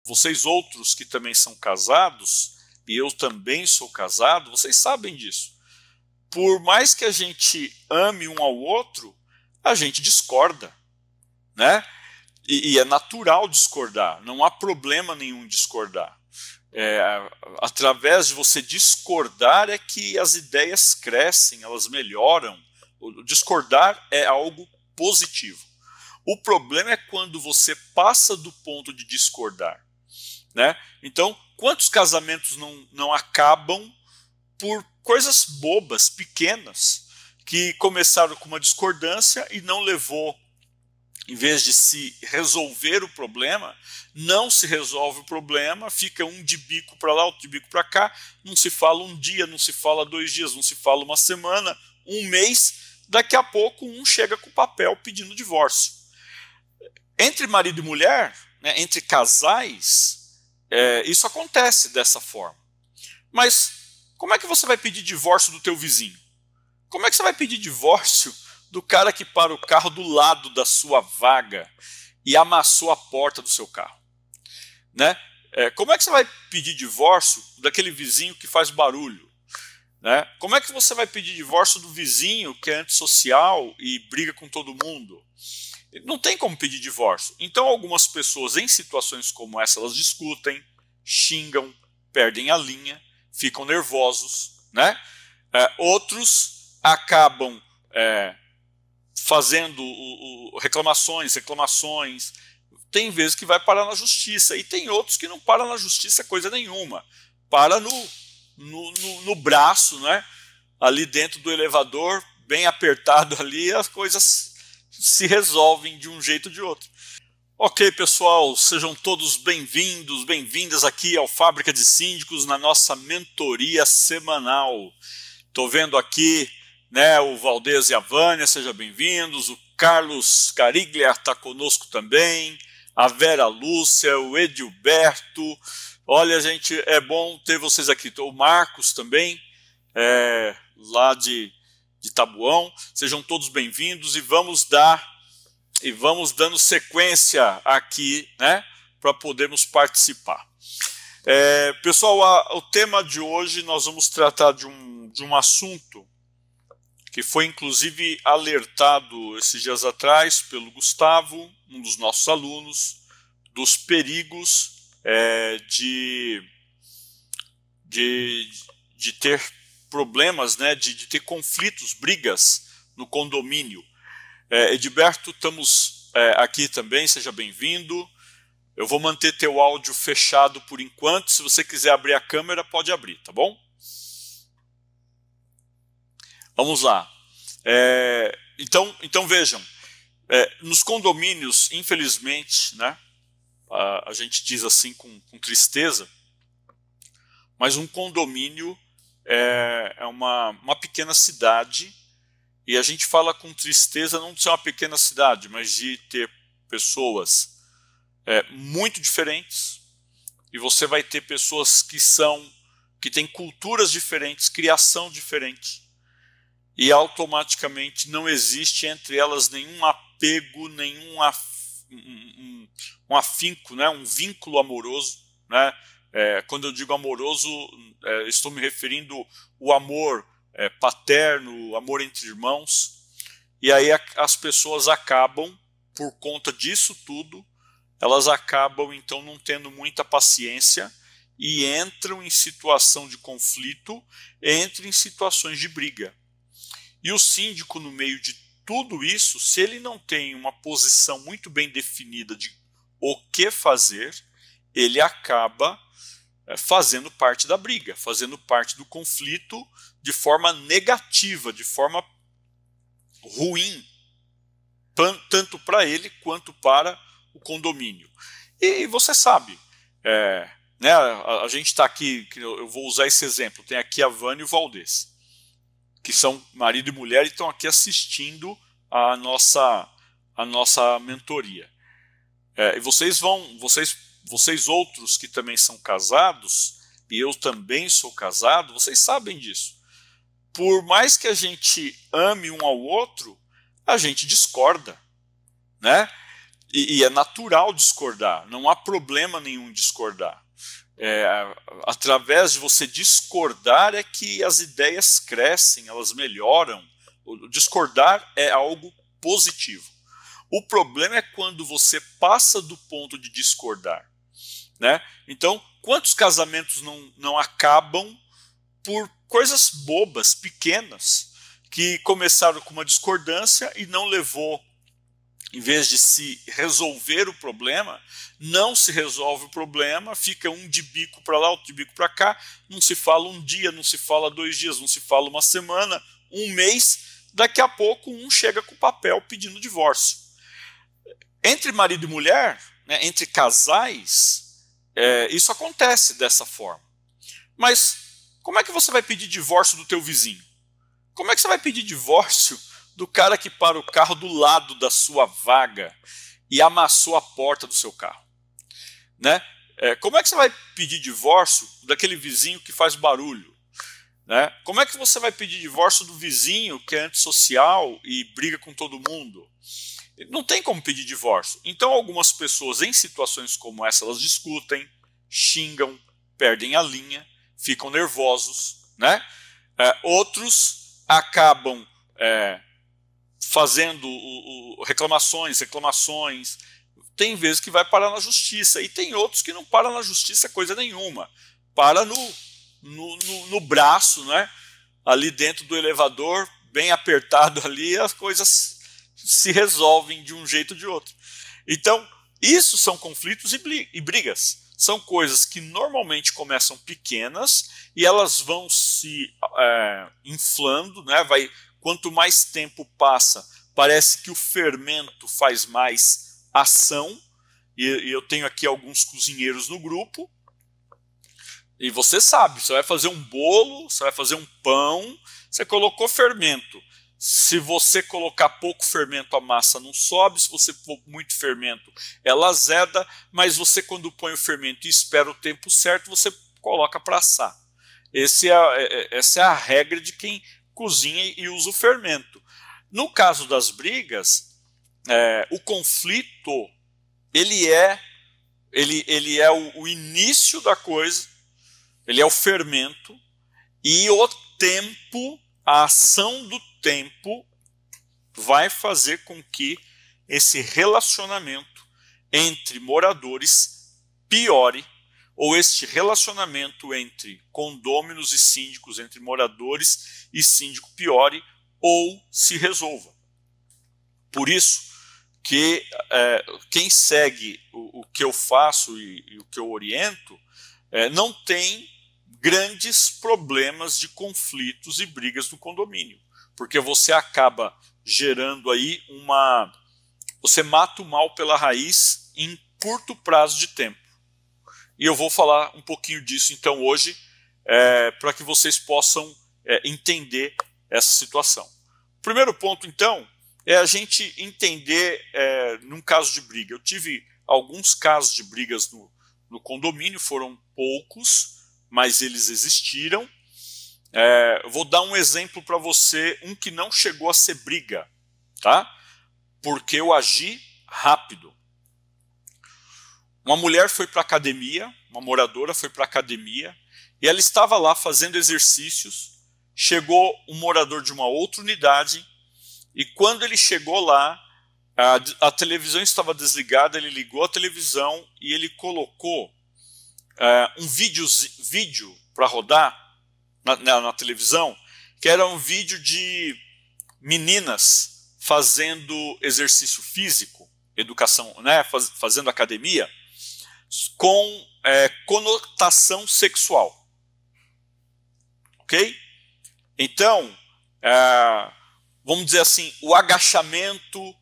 Vocês outros que também são casados, e eu também sou casado, vocês sabem disso. Por mais que a gente ame um ao outro, a gente discorda, né? E é natural discordar, não há problema nenhum em discordar. Através de você discordar é que as ideias crescem, elas melhoram. O discordar é algo positivo. O problema é quando você passa do ponto de discordar, né? Então, quantos casamentos não acabam por coisas bobas, pequenas, que começaram com uma discordância e não levou, em vez de se resolver o problema, não se resolve o problema, fica um de bico para lá, outro de bico para cá, não se fala um dia, não se fala 2 dias, não se fala uma semana, um mês, daqui a pouco um chega com o papel pedindo divórcio. Entre marido e mulher, né, entre casais, isso acontece dessa forma. Mas como é que você vai pedir divórcio do teu vizinho? Como é que você vai pedir divórcio do cara que para o carro do lado da sua vaga e amassou a porta do seu carro? Né? Como é que você vai pedir divórcio daquele vizinho que faz barulho? Né? Como é que você vai pedir divórcio do vizinho que é antissocial e briga com todo mundo? Não tem como pedir divórcio. Então algumas pessoas em situações como essa, elas discutem, xingam, perdem a linha, ficam nervosos, né? Outros acabam fazendo reclamações, tem vezes que vai parar na justiça, e tem outros que não param na justiça coisa nenhuma, para no braço, né? Ali dentro do elevador, bem apertado ali, as coisas se resolvem de um jeito ou de outro. Ok, pessoal, sejam todos bem-vindos, bem-vindas aqui ao Fábrica de Síndicos, na nossa mentoria semanal. Estou vendo aqui, né, o Valdez e a Vânia, sejam bem-vindos, o Carlos Cariglia está conosco também, a Vera Lúcia, o Edilberto. Olha, gente, é bom ter vocês aqui. O Marcos também, lá de Tabuão. Sejam todos bem-vindos e vamos dando sequência aqui, né, para podermos participar. Pessoal, o tema de hoje nós vamos tratar de um assunto que foi inclusive alertado esses dias atrás pelo Gustavo, um dos nossos alunos, dos perigos de ter problemas, né, de ter conflitos, brigas no condomínio. Edilberto, estamos aqui também, seja bem-vindo. Eu vou manter teu áudio fechado por enquanto, se você quiser abrir a câmera, pode abrir, tá bom? Vamos lá. Então vejam, nos condomínios, infelizmente, né, a gente diz assim com tristeza, mas um condomínio é uma pequena cidade, e a gente fala com tristeza não de ser uma pequena cidade, mas de ter pessoas muito diferentes, e você vai ter pessoas que têm culturas diferentes, criação diferente, e automaticamente não existe entre elas nenhum apego, nenhum um afinco, né, um vínculo amoroso, né? Quando eu digo amoroso, estou me referindo ao amor paterno, amor entre irmãos, e aí as pessoas acabam, por conta disso tudo, elas acabam então não tendo muita paciência e entram em situação de conflito, entram em situações de briga. E o síndico, no meio de tudo isso, se ele não tem uma posição muito bem definida de o que fazer, ele acaba fazendo parte da briga, fazendo parte do conflito de forma negativa, de forma ruim, tanto para ele quanto para o condomínio. E você sabe, né, a gente está aqui, eu vou usar esse exemplo, tem aqui a Vânia e o Valdez, que são marido e mulher e estão aqui assistindo a nossa mentoria. E vocês outros que também são casados, e eu também sou casado, vocês sabem disso. Por mais que a gente ame um ao outro, a gente discorda, né? E é natural discordar, não há problema nenhum em discordar. Através de você discordar é que as ideias crescem, elas melhoram. O discordar é algo positivo. O problema é quando você passa do ponto de discordar, né? Então, quantos casamentos não acabam por coisas bobas, pequenas, que começaram com uma discordância e não levou, em vez de se resolver o problema, não se resolve o problema, fica um de bico para lá, outro de bico para cá, não se fala um dia, não se fala 2 dias, não se fala uma semana, um mês, daqui a pouco um chega com o papel pedindo divórcio. Entre marido e mulher, né, entre casais, isso acontece dessa forma. Mas como é que você vai pedir divórcio do teu vizinho? Como é que você vai pedir divórcio do cara que para o carro do lado da sua vaga e amassou a porta do seu carro? Né? Como é que você vai pedir divórcio daquele vizinho que faz barulho? Né? Como é que você vai pedir divórcio do vizinho que é antissocial e briga com todo mundo? Não tem como pedir divórcio. Então algumas pessoas em situações como essa, elas discutem, xingam, perdem a linha, ficam nervosos, né? Outros acabam fazendo reclamações, tem vezes que vai parar na justiça, e tem outros que não param na justiça coisa nenhuma, para no braço, né? Ali dentro do elevador, bem apertado ali, as coisas se resolvem de um jeito ou de outro. Então, isso são conflitos e brigas. São coisas que normalmente começam pequenas e elas vão se inflando, né? Quanto mais tempo passa, parece que o fermento faz mais ação. E eu tenho aqui alguns cozinheiros no grupo. E você sabe, você vai fazer um bolo, você vai fazer um pão, você colocou fermento. Se você colocar pouco fermento, a massa não sobe. Se você pôr muito fermento, ela azeda. Mas você, quando põe o fermento e espera o tempo certo, você coloca para assar. Essa é a regra de quem cozinha e usa o fermento. No caso das brigas, o conflito ele é o início da coisa, ele é o fermento, e o tempo, a ação do tempo vai fazer com que esse relacionamento entre moradores piore, ou este relacionamento entre condôminos e síndicos, entre moradores e síndico piore, ou se resolva. Por isso que quem segue o que eu faço e o que eu oriento não tem grandes problemas de conflitos e brigas no condomínio, porque você acaba gerando aí você mata o mal pela raiz em curto prazo de tempo. E eu vou falar um pouquinho disso então hoje, para que vocês possam entender essa situação. O primeiro ponto então é a gente entender num caso de briga. Eu tive alguns casos de brigas no condomínio, foram poucos, mas eles existiram. Vou dar um exemplo para você, um que não chegou a ser briga, tá? Porque eu agi rápido. Uma mulher foi para a academia, uma moradora foi para a academia, e ela estava lá fazendo exercícios. Chegou um morador de uma outra unidade, e quando ele chegou lá, a televisão estava desligada, ele ligou a televisão e ele colocou um vídeo para rodar na televisão, que era um vídeo de meninas fazendo exercício físico, educação, né, fazendo academia, com conotação sexual. Ok? Então, vamos dizer assim, o agachamento,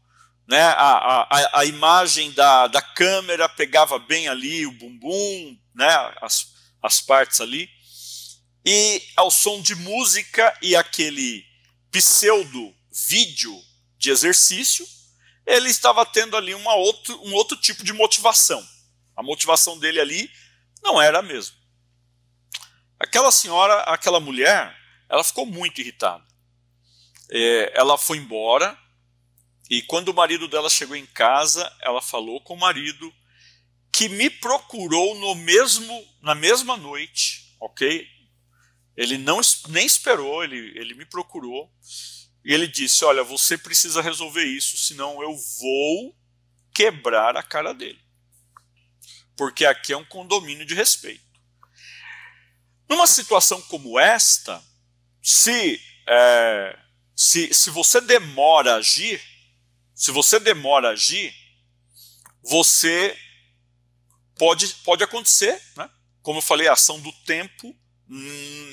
né, a imagem da câmera pegava bem ali o bumbum, né, as partes ali, e ao som de música e aquele pseudo vídeo de exercício, ele estava tendo ali um outro tipo de motivação. A motivação dele ali não era a mesma. Aquela senhora, aquela mulher, ela ficou muito irritada. Ela foi embora, E quando o marido dela chegou em casa, ela falou com o marido, que me procurou na mesma noite, ok? Ele nem esperou, ele me procurou. E ele disse, olha, você precisa resolver isso, senão eu vou quebrar a cara dele. Porque aqui é um condomínio de respeito. Numa situação como esta, se você demora a agir, você pode acontecer, né? Como eu falei, a ação do tempo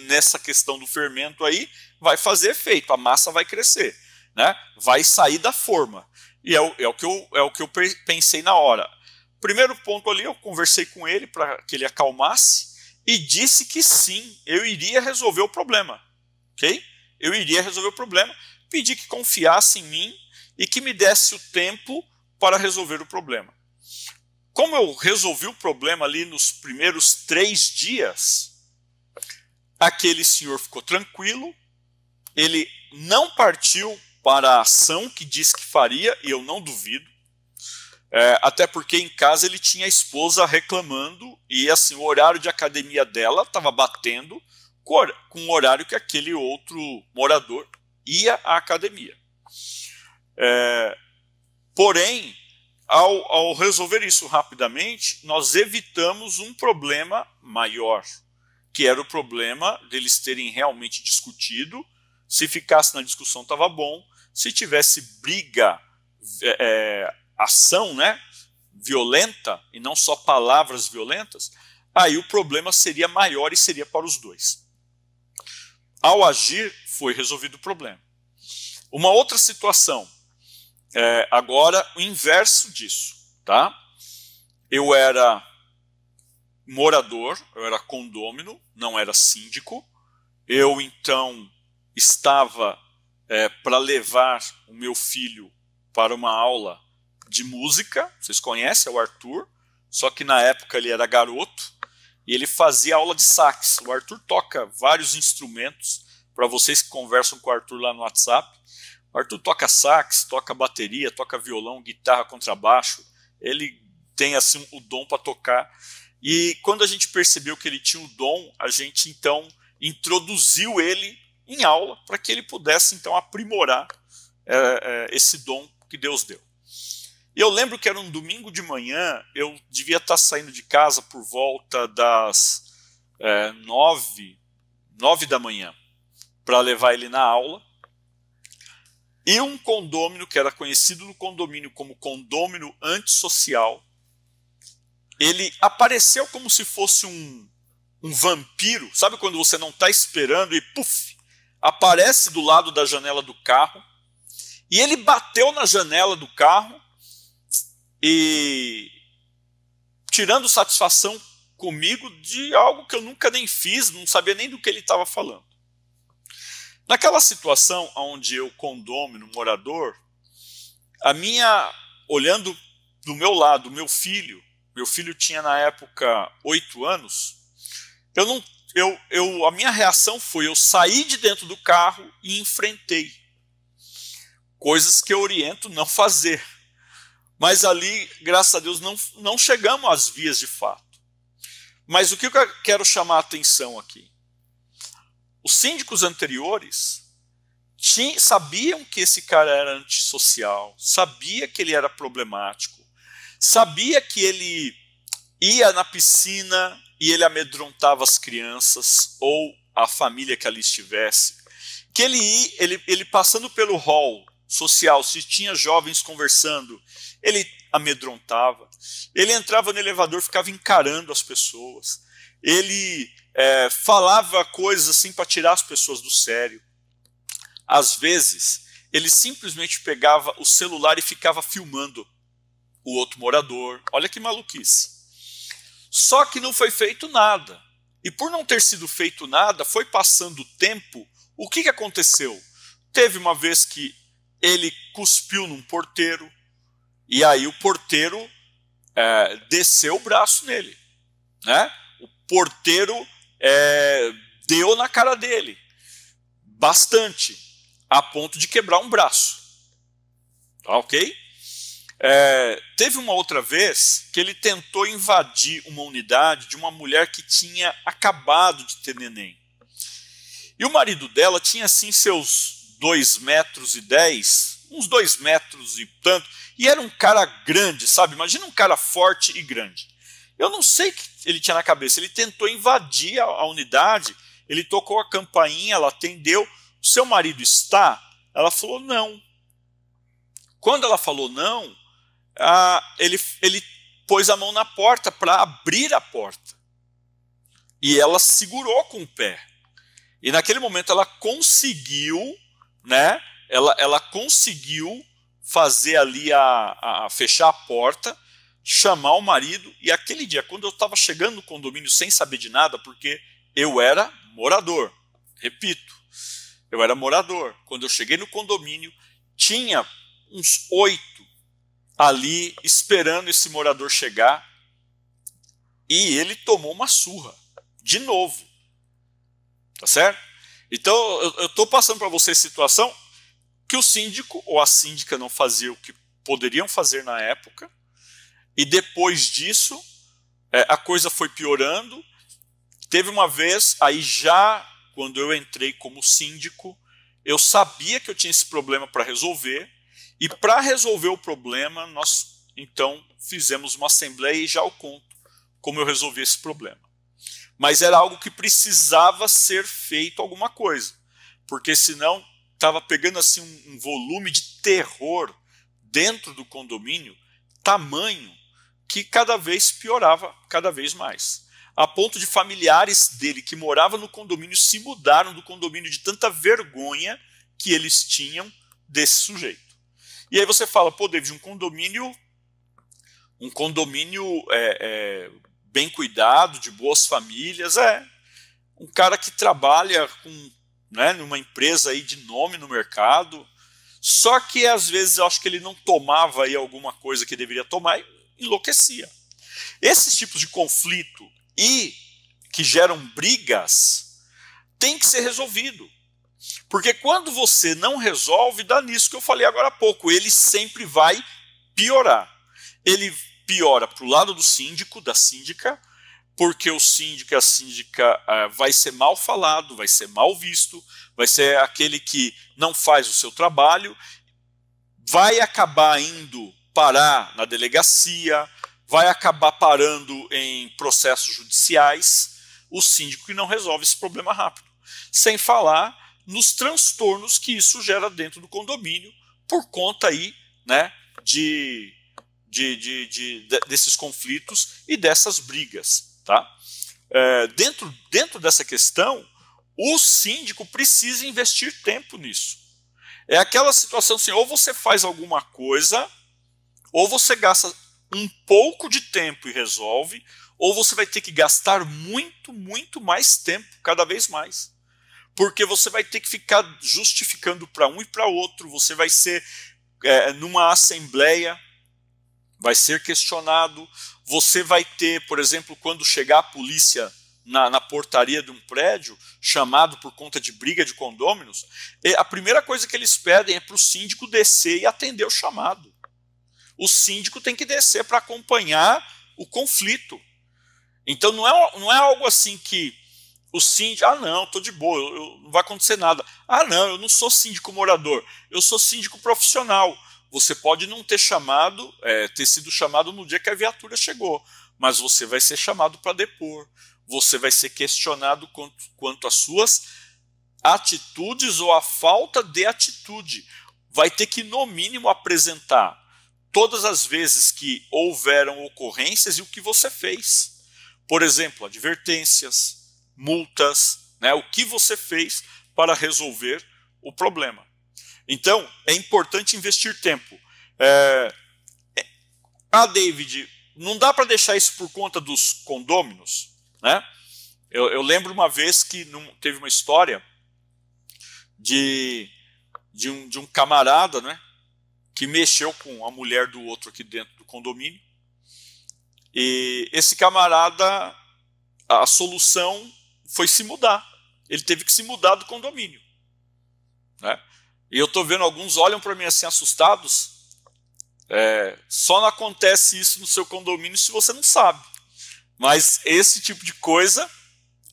nessa questão do fermento aí vai fazer efeito, a massa vai crescer, né? Vai sair da forma. E é o que eu pensei na hora. Primeiro ponto ali, eu conversei com ele para que ele acalmasse e disse que sim, eu iria resolver o problema, ok? Eu iria resolver o problema, pedi que confiasse em mim e que me desse o tempo para resolver o problema. Como eu resolvi o problema ali nos primeiros 3 dias, aquele senhor ficou tranquilo, ele não partiu para a ação que disse que faria, e eu não duvido, até porque em casa ele tinha a esposa reclamando, e assim, o horário de academia dela estava batendo com o horário que aquele outro morador ia à academia. Porém, ao resolver isso rapidamente, nós evitamos um problema maior, que era o problema deles terem realmente discutido. Se ficasse na discussão estava bom, se tivesse briga, ação, né, violenta, e não só palavras violentas, aí o problema seria maior e seria para os dois. Ao agir, foi resolvido o problema. Uma outra situação, agora o inverso disso, tá? Eu era morador, eu era condômino, não era síndico. Eu então estava para levar o meu filho para uma aula de música. Vocês conhecem, é o Arthur, só que na época ele era garoto e ele fazia aula de sax. O Arthur toca vários instrumentos, para vocês que conversam com o Arthur lá no WhatsApp. O Arthur toca sax, toca bateria, toca violão, guitarra, contrabaixo. Ele tem assim o dom para tocar. E quando a gente percebeu que ele tinha o dom, a gente então introduziu ele em aula para que ele pudesse então aprimorar esse dom que Deus deu. E eu lembro que era um domingo de manhã, eu devia estar saindo de casa por volta das 9 da manhã para levar ele na aula. E um condômino, que era conhecido no condomínio como condômino antissocial, ele apareceu como se fosse um vampiro. Sabe quando você não está esperando e puf, aparece do lado da janela do carro. E ele bateu na janela do carro e tirando satisfação comigo de algo que eu nunca nem fiz, não sabia nem do que ele estava falando. Naquela situação onde eu, condômino, morador, olhando do meu lado, meu filho tinha na época 8 anos, a minha reação foi, eu saí de dentro do carro e enfrentei. Coisas que eu oriento não fazer. Mas ali, graças a Deus, não chegamos às vias de fato. Mas o que eu quero chamar a atenção aqui? Os síndicos anteriores sabiam que esse cara era antissocial, sabia que ele era problemático, sabia que ele ia na piscina e ele amedrontava as crianças ou a família que ali estivesse, que ele passando pelo hall social, se tinha jovens conversando, ele amedrontava, ele entrava no elevador, ficava encarando as pessoas, ele falava coisas assim para tirar as pessoas do sério. Às vezes, ele simplesmente pegava o celular e ficava filmando o outro morador. Olha que maluquice. Só que não foi feito nada. E por não ter sido feito nada, foi passando o tempo. O que aconteceu? Teve uma vez que ele cuspiu num porteiro, e aí o porteiro desceu o braço nele, né? O porteiro deu na cara dele, bastante, a ponto de quebrar um braço. Tá ok? Teve uma outra vez que ele tentou invadir uma unidade de uma mulher que tinha acabado de ter neném. E o marido dela tinha assim seus 2,10 metros, uns 2 metros e tanto, e era um cara grande, sabe? Imagina um cara forte e grande. Eu não sei o que ele tinha na cabeça, ele tentou invadir a unidade, ele tocou a campainha, ela atendeu, o seu marido está? Ela falou não. Quando ela falou não, ele pôs a mão na porta para abrir a porta. E ela segurou com o pé. E naquele momento ela conseguiu, né? Ela conseguiu fazer ali fechar a porta, chamar o marido. E aquele dia, quando eu estava chegando no condomínio sem saber de nada, porque eu era morador, repito, eu era morador. Quando eu cheguei no condomínio, tinha uns 8 ali esperando esse morador chegar, e ele tomou uma surra de novo, tá certo? Então eu estou passando para você a situação que o síndico ou a síndica não faziam o que poderiam fazer na época, e depois disso a coisa foi piorando. Teve uma vez, aí já quando eu entrei como síndico, eu sabia que eu tinha esse problema para resolver. E para resolver o problema, nós então fizemos uma assembleia e já eu conto como eu resolvi esse problema. Mas era algo que precisava ser feito alguma coisa, porque senão estava pegando assim um volume de terror dentro do condomínio, tamanho que cada vez piorava, cada vez mais. A ponto de familiares dele que moravam no condomínio se mudaram do condomínio de tanta vergonha que eles tinham desse sujeito. E aí você fala, pô, David, um condomínio bem cuidado, de boas famílias, um cara que trabalha numa empresa aí de nome no mercado, só que às vezes eu acho que ele não tomava aí alguma coisa que deveria tomar e enlouquecia. Esses tipos de conflito e que geram brigas tem que ser resolvido. Porque quando você não resolve, dá nisso que eu falei agora há pouco, ele sempre vai piorar. Ele piora para o lado do síndico, da síndica, porque o síndico e a síndica vai ser mal falado, vai ser mal visto, vai ser aquele que não faz o seu trabalho, vai acabar indo parar na delegacia, vai acabar parando em processos judiciais, o síndico que não resolve esse problema rápido. Sem falar nos transtornos que isso gera dentro do condomínio, por conta aí, né, desses conflitos e dessas brigas. Tá? Dentro dessa questão, o síndico precisa investir tempo nisso. É aquela situação assim, ou você faz alguma coisa, ou você gasta um pouco de tempo e resolve, ou você vai ter que gastar muito, muito mais tempo, cada vez mais. Porque você vai ter que ficar justificando para um e para outro, você vai ser, numa assembleia, vai ser questionado, você vai ter, por exemplo, quando chegar a polícia na portaria de um prédio, chamado por conta de briga de condôminos, a primeira coisa que eles pedem é para o síndico descer e atender o chamado. O síndico tem que descer para acompanhar o conflito. Então não é algo assim que o síndico, não, estou de boa, não vai acontecer nada. Não, eu não sou síndico morador, eu sou síndico profissional. Você pode não ter ter sido chamado no dia que a viatura chegou, mas você vai ser chamado para depor. Você vai ser questionado quanto às suas atitudes ou a falta de atitude. Vai ter que, no mínimo, apresentar todas as vezes que houveram ocorrências e o que você fez. Por exemplo, advertências, multas, né, o que você fez para resolver o problema. Então, é importante investir tempo. David, não dá para deixar isso por conta dos condôminos, né? Eu lembro uma vez que teve uma história de um camarada, né, que mexeu com a mulher do outro aqui dentro do condomínio. E esse camarada, a solução foi se mudar. Ele teve que se mudar do condomínio, né? E eu estou vendo alguns olham para mim assim assustados, Só não acontece isso no seu condomínio se você não sabe. Mas esse tipo de coisa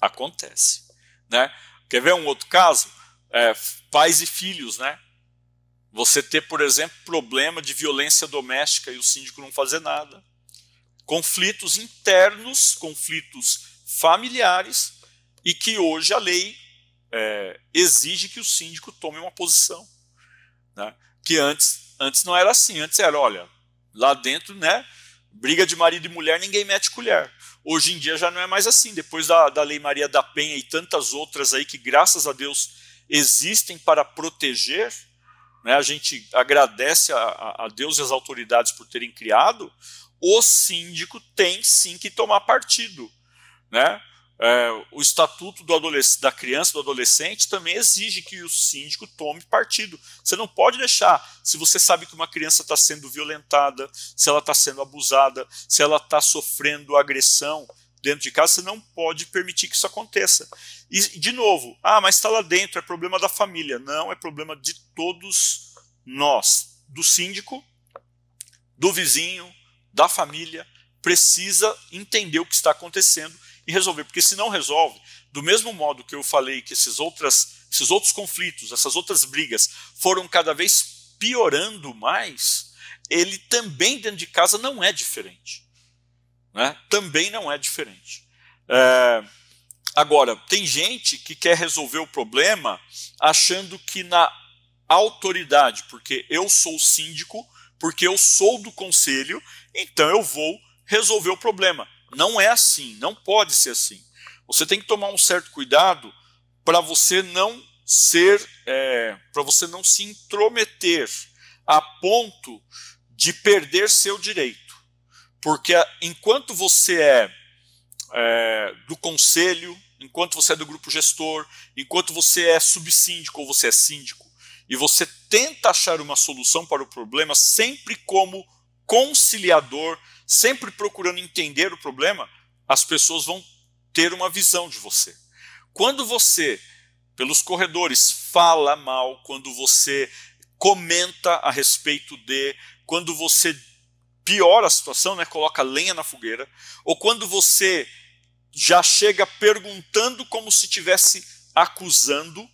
acontece, né? Quer ver um outro caso? Pais e filhos, né? Você ter, por exemplo, problema de violência doméstica e o síndico não fazer nada. Conflitos internos, conflitos familiares, e que hoje a lei exige que o síndico tome uma posição, né? Que antes não era assim. Antes era, olha, lá dentro, né, briga de marido e mulher, ninguém mete colher. Hoje em dia já não é mais assim. Depois da Lei Maria da Penha e tantas outras aí que, graças a Deus, existem para proteger, né, a gente agradece a Deus e as autoridades por terem criado. O síndico tem sim que tomar partido, né? O Estatuto da Criança e do Adolescente também exige que o síndico tome partido. Você não pode deixar, se você sabe que uma criança está sendo violentada, se ela está sendo abusada, se ela está sofrendo agressão dentro de casa, você não pode permitir que isso aconteça. E, de novo, mas está lá dentro, é problema da família. Não, é problema de todos nós, do síndico, do vizinho, da família, precisa entender o que está acontecendo e resolver, porque se não resolve, do mesmo modo que eu falei que esses outros conflitos, essas outras brigas foram cada vez piorando mais, ele também dentro de casa não é diferente, né? Também não é diferente. Agora, tem gente que quer resolver o problema achando que na autoridade, porque eu sou o síndico, porque eu sou do conselho, então eu vou resolver o problema. Não é assim, não pode ser assim. Você tem que tomar um certo cuidado para você não para você não se intrometer a ponto de perder seu direito. Porque enquanto você do conselho, enquanto você é do grupo gestor, enquanto você é subsíndico ou você é síndico, e você tenta achar uma solução para o problema sempre como conciliador, sempre procurando entender o problema, as pessoas vão ter uma visão de você. Quando você, pelos corredores, fala mal, quando você comenta a respeito quando você piora a situação, né, coloca lenha na fogueira, ou quando você já chega perguntando como se estivesse acusando,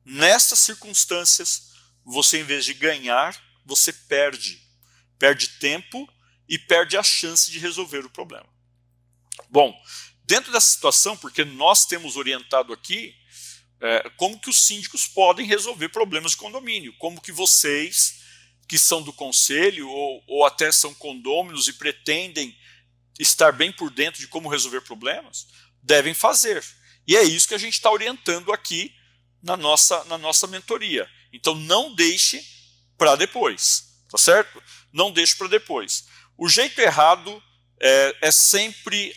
nessas circunstâncias, você, em vez de ganhar, você perde tempo e perde a chance de resolver o problema. Bom, dentro dessa situação, porque nós temos orientado aqui como que os síndicos podem resolver problemas de condomínio, como que vocês, que são do conselho ou até são condôminos e pretendem estar bem por dentro de como resolver problemas, devem fazer. E é isso que a gente está orientando aqui na nossa mentoria. Então não deixe para depois, tá certo? Não deixe para depois. O jeito errado é sempre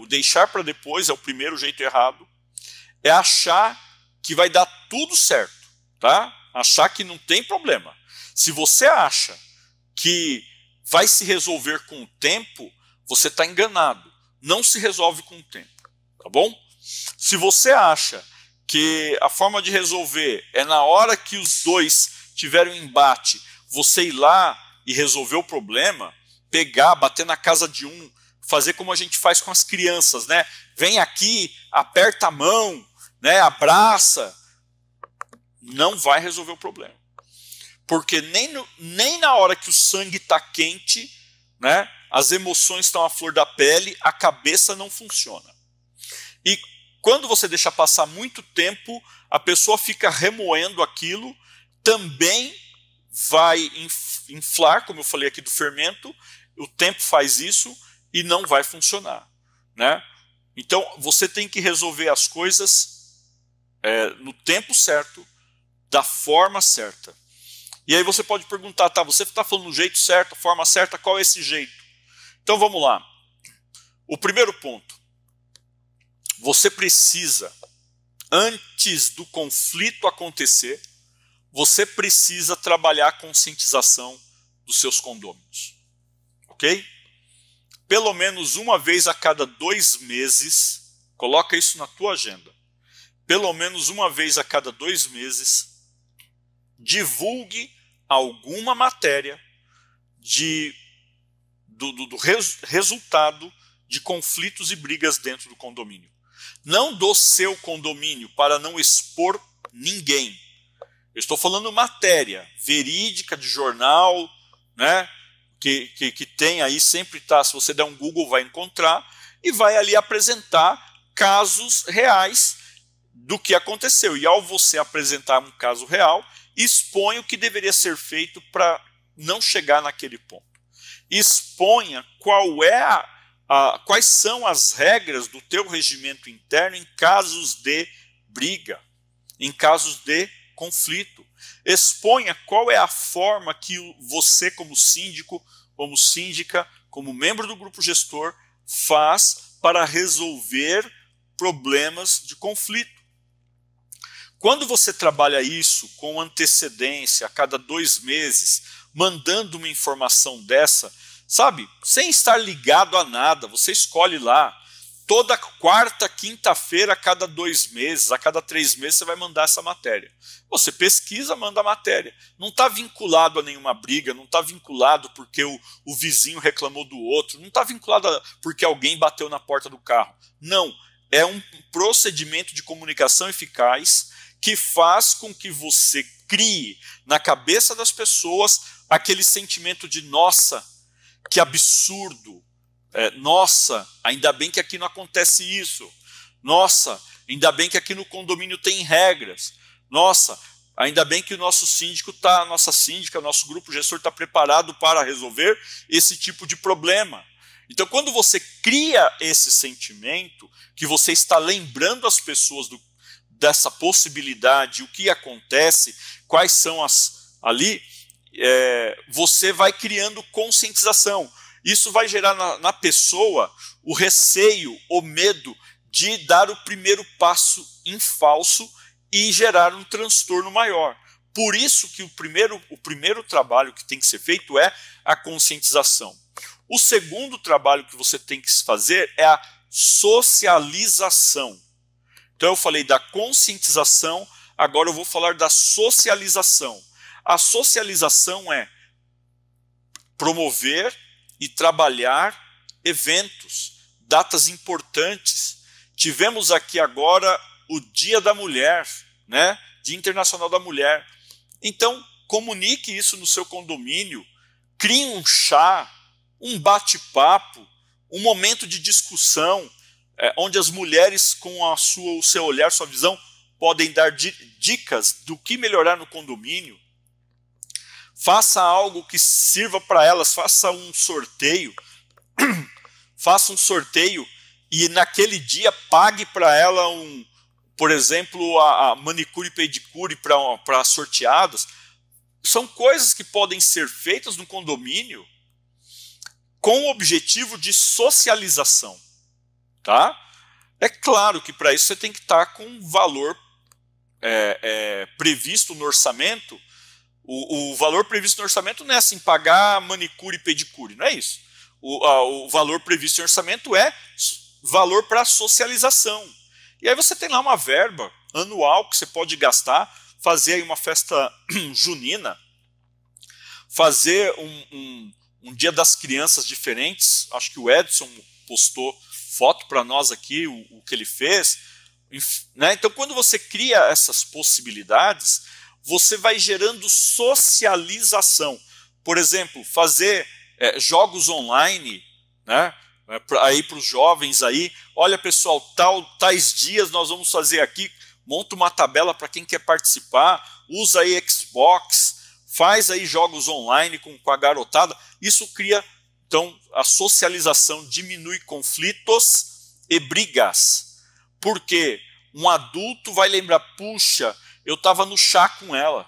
o deixar para depois, é o primeiro jeito errado. É achar que vai dar tudo certo, tá? Achar que não tem problema. Se você acha que vai se resolver com o tempo, você está enganado. Não se resolve com o tempo, tá bom? Se você acha que a forma de resolver é na hora que os dois tiverem um embate, você ir lá e resolver o problema, pegar, bater na casa de um, fazer como a gente faz com as crianças, né? Vem aqui, aperta a mão, né? Abraça. Não vai resolver o problema. Porque nem na hora que o sangue está quente, né? As emoções estão à flor da pele, a cabeça não funciona. E quando você deixa passar muito tempo, a pessoa fica remoendo aquilo, também vai inflar, como eu falei aqui do fermento, o tempo faz isso e não vai funcionar, né? Então você tem que resolver as coisas no tempo certo, da forma certa. E aí você pode perguntar, tá, você está falando do jeito certo, a forma certa, qual é esse jeito? Então vamos lá. O primeiro ponto. Você precisa, antes do conflito acontecer, você precisa trabalhar a conscientização dos seus condôminos. Ok? Pelo menos uma vez a cada 2 meses, coloca isso na tua agenda. Pelo menos uma vez a cada 2 meses, divulgue alguma matéria do resultado de conflitos e brigas dentro do condomínio. Não do seu condomínio, para não expor ninguém. Eu estou falando matéria verídica de jornal, né, que tem aí, sempre está, se você der um Google vai encontrar, e vai ali apresentar casos reais do que aconteceu. E ao você apresentar um caso real, expõe o que deveria ser feito para não chegar naquele ponto. Exponha quais são as regras do teu regimento interno em casos de briga, em casos de conflito. Exponha qual é a forma que você, como síndico, como síndica, como membro do grupo gestor, faz para resolver problemas de conflito. Quando você trabalha isso com antecedência, a cada 2 meses, mandando uma informação dessa, sabe, sem estar ligado a nada, você escolhe lá, toda quarta, quinta-feira, a cada 2 meses, a cada 3 meses, você vai mandar essa matéria. Você pesquisa, manda a matéria. Não está vinculado a nenhuma briga, não está vinculado porque o vizinho reclamou do outro, não está vinculado porque alguém bateu na porta do carro. Não, é um procedimento de comunicação eficaz que faz com que você crie na cabeça das pessoas aquele sentimento de nossa, que absurdo, nossa, ainda bem que aqui não acontece isso, nossa, ainda bem que aqui no condomínio tem regras, nossa, ainda bem que o nosso síndico a nossa síndica, nosso grupo gestor está preparado para resolver esse tipo de problema. Então, quando você cria esse sentimento, que você está lembrando as pessoas dessa possibilidade, o que acontece, quais são ali, você vai criando conscientização. Isso vai gerar na pessoa o receio, o medo de dar o primeiro passo em falso e gerar um transtorno maior. Por isso que o primeiro trabalho que tem que ser feito é a conscientização. O segundo trabalho que você tem que fazer é a socialização. Então eu falei da conscientização, agora eu vou falar da socialização. A socialização é promover e trabalhar eventos, datas importantes. Tivemos aqui agora o Dia da Mulher, né? Dia Internacional da Mulher. Então, comunique isso no seu condomínio, crie um chá, um bate-papo, um momento de discussão, onde as mulheres, com o seu olhar, sua visão, podem dar dicas do que melhorar no condomínio. Faça algo que sirva para elas, faça um sorteio, faça um sorteio e naquele dia pague para ela por exemplo, a manicure e pedicure para sorteadas. São coisas que podem ser feitas no condomínio com o objetivo de socialização. Tá? É claro que para isso você tem que estar com um valor previsto no orçamento. O valor previsto no orçamento não é assim, pagar manicure e pedicure, não é isso. O valor previsto no orçamento é valor para socialização. E aí você tem lá uma verba anual que você pode gastar, fazer aí uma festa junina, fazer um dia das crianças diferentes. Acho que o Edson postou foto para nós aqui, o que ele fez. Né? Então, quando você cria essas possibilidades, você vai gerando socialização. Por exemplo, fazer jogos online, né? Aí para os jovens aí, olha pessoal, tais dias nós vamos fazer aqui, monta uma tabela para quem quer participar, usa aí Xbox, faz aí jogos online com a garotada. Isso cria, então, a socialização, diminui conflitos e brigas. Porque um adulto vai lembrar, puxa, eu estava no chá com ela.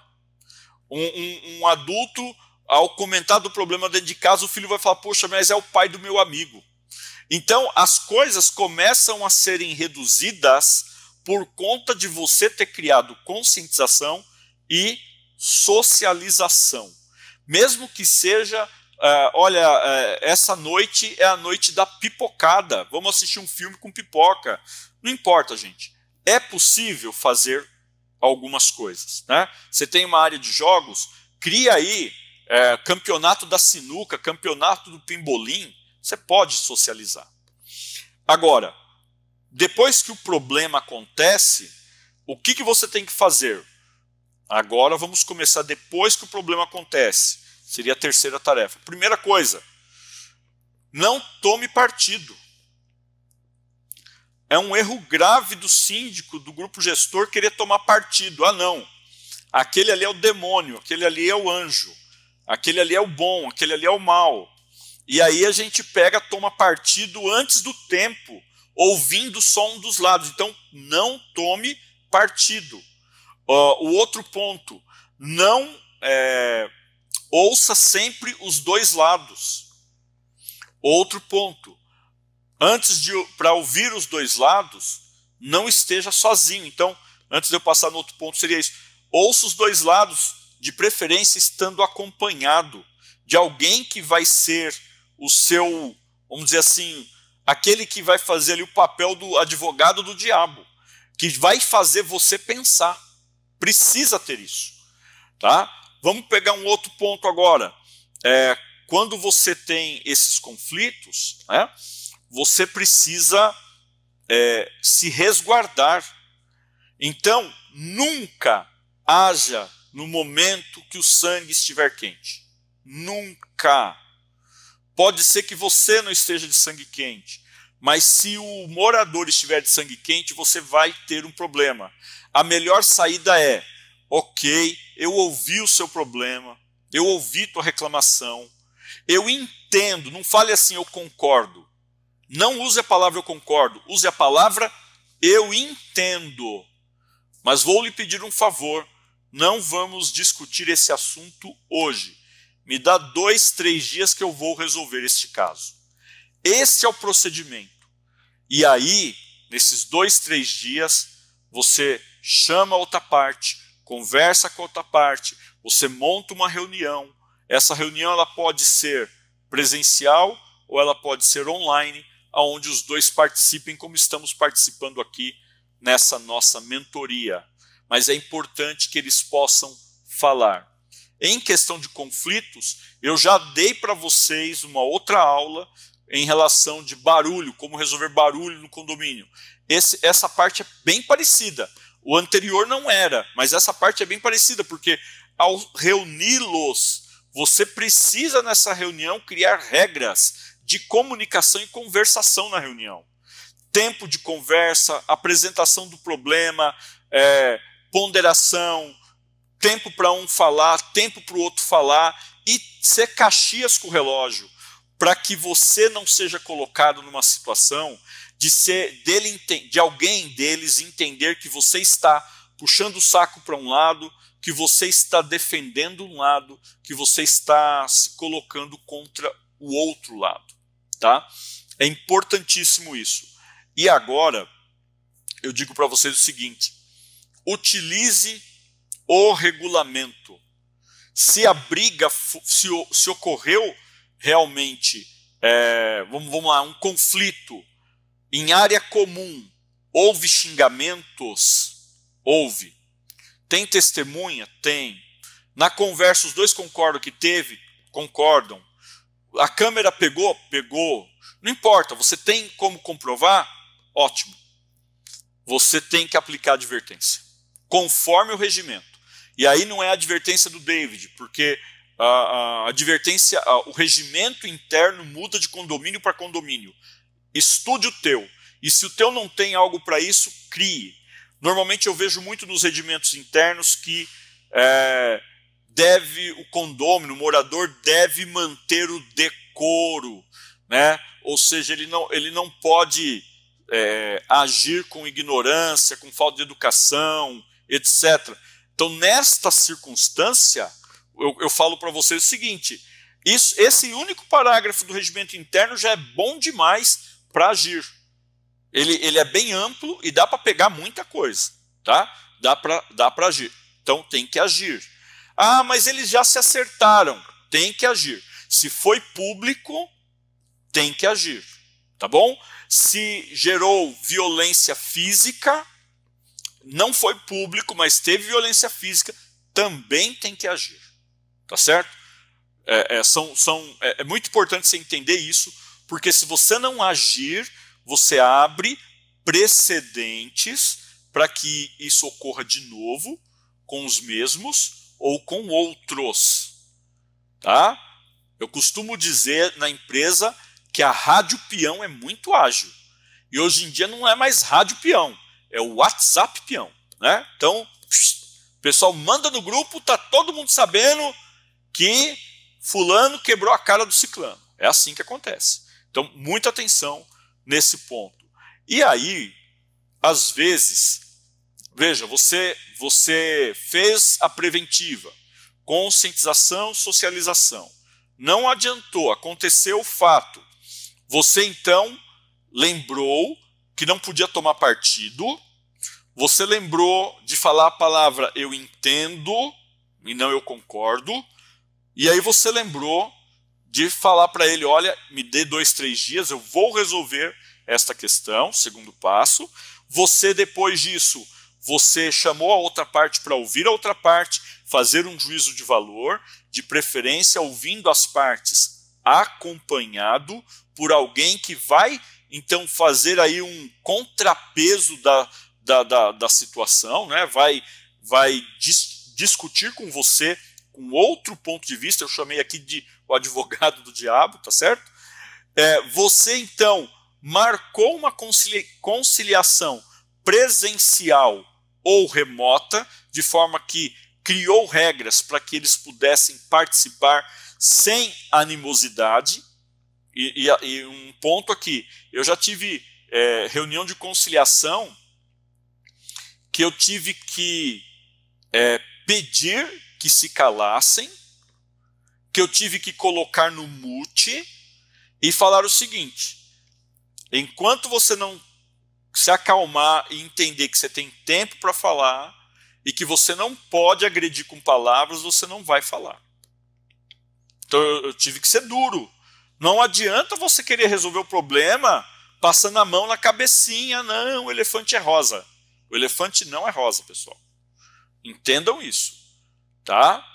Um adulto, ao comentar do problema dentro de casa, o filho vai falar, poxa, mas é o pai do meu amigo. Então, as coisas começam a serem reduzidas por conta de você ter criado conscientização e socialização. Mesmo que seja, olha, essa noite é a noite da pipocada, vamos assistir um filme com pipoca. Não importa, gente. É possível fazer algumas coisas, né? Você tem uma área de jogos, cria aí campeonato da sinuca, campeonato do pimbolim, você pode socializar. Agora, depois que o problema acontece, o que você tem que fazer? Agora vamos começar depois que o problema acontece. Seria a terceira tarefa. Primeira coisa, não tome partido. É um erro grave do síndico, do grupo gestor, querer tomar partido. Ah, não. Aquele ali é o demônio, aquele ali é o anjo, aquele ali é o bom, aquele ali é o mal. E aí a gente toma partido antes do tempo, ouvindo só um dos lados. Então, não tome partido. O outro ponto, não ouça sempre os dois lados. Outro ponto, para ouvir os dois lados, não esteja sozinho. Então, antes de eu passar no outro ponto, seria isso. Ouça os dois lados, de preferência estando acompanhado de alguém que vai ser o seu, vamos dizer assim, aquele que vai fazer ali o papel do advogado do diabo, que vai fazer você pensar. Precisa ter isso. Tá? Vamos pegar um outro ponto agora. Quando você tem esses conflitos, né, você precisa se resguardar. Então, nunca haja no momento que o sangue estiver quente. Nunca. Pode ser que você não esteja de sangue quente, mas se o morador estiver de sangue quente, você vai ter um problema. A melhor saída é, ok, eu ouvi o seu problema, eu ouvi tua reclamação, eu entendo, não fale assim, eu concordo. Não use a palavra eu concordo, use a palavra eu entendo. Mas vou lhe pedir um favor, não vamos discutir esse assunto hoje. Me dá 2, 3 dias que eu vou resolver este caso. Esse é o procedimento. E aí, nesses 2, 3 dias, você chama a outra parte, conversa com a outra parte, você monta uma reunião. Essa reunião ela pode ser presencial ou ela pode ser online, onde os dois participem como estamos participando aqui nessa nossa mentoria. Mas é importante que eles possam falar. Em questão de conflitos, eu já dei para vocês uma outra aula em relação de barulho, como resolver barulho no condomínio. Essa parte é bem parecida. O anterior não era, mas essa parte é bem parecida, porque ao reuni-los, você precisa nessa reunião criar regras de comunicação e conversação na reunião. Tempo de conversa, apresentação do problema, ponderação, tempo para um falar, tempo para o outro falar e ser caxias com o relógio, para que você não seja colocado numa situação de alguém deles entender que você está puxando o saco para um lado, que você está defendendo um lado, que você está se colocando contra o outro lado. Tá? É importantíssimo isso. E agora, eu digo para vocês o seguinte, utilize o regulamento. Se a briga, se ocorreu realmente, vamos lá, um conflito em área comum, houve xingamentos? Houve. Tem testemunha? Tem. Na conversa os dois concordam que teve? Concordam. A câmera pegou? Pegou. Não importa, você tem como comprovar? Ótimo. Você tem que aplicar a advertência, conforme o regimento. E aí não é a advertência do David, porque a advertência, o regimento interno muda de condomínio para condomínio. Estude o teu. E se o teu não tem algo para isso, crie. Normalmente eu vejo muito nos regimentos internos que o condômino, o morador deve manter o decoro, né? Ou seja, ele não pode agir com ignorância, com falta de educação, etc. Então, nesta circunstância, eu falo para vocês o seguinte, esse único parágrafo do regimento interno já é bom demais para agir. Ele é bem amplo e dá para pegar muita coisa, tá? Dá para agir. Então, tem que agir. Ah, mas eles já se acertaram. Tem que agir. Se foi público, tem que agir. Tá bom? Se gerou violência física, não foi público, mas teve violência física, também tem que agir. Tá certo? É muito importante você entender isso, porque se você não agir, você abre precedentes para que isso ocorra de novo com os mesmos ou com outros. Tá? Eu costumo dizer na empresa que a rádio peão é muito ágil. E hoje em dia não é mais rádio peão, é o WhatsApp peão. Né? Então, o pessoal manda no grupo, tá todo mundo sabendo que fulano quebrou a cara do ciclano. É assim que acontece. Então, muita atenção nesse ponto. E aí, às vezes, veja, você fez a preventiva, conscientização, socialização. Não adiantou, aconteceu o fato. Você, então, lembrou que não podia tomar partido, você lembrou de falar a palavra eu entendo e não eu concordo, e aí você lembrou de falar para ele, olha, me dê 2, 3 dias, eu vou resolver esta questão, segundo passo. Você, depois disso, você chamou a outra parte para ouvir a outra parte, fazer um juízo de valor, de preferência ouvindo as partes acompanhado por alguém que vai, então, fazer aí um contrapeso da situação, né? vai discutir com você com outro ponto de vista, eu chamei aqui de o advogado do diabo, tá certo? Você, então, marcou uma conciliação presencial ou remota, de forma que criou regras para que eles pudessem participar sem animosidade. E um ponto aqui, eu já tive reunião de conciliação que eu tive que pedir que se calassem, que eu tive que colocar no mute e falar o seguinte: enquanto você não se acalmar e entender que você tem tempo para falar e que você não pode agredir com palavras, você não vai falar. Então eu tive que ser duro. Não adianta você querer resolver o problema passando a mão na cabecinha. Não, o elefante é rosa. O elefante não é rosa, pessoal. Entendam isso. Tá?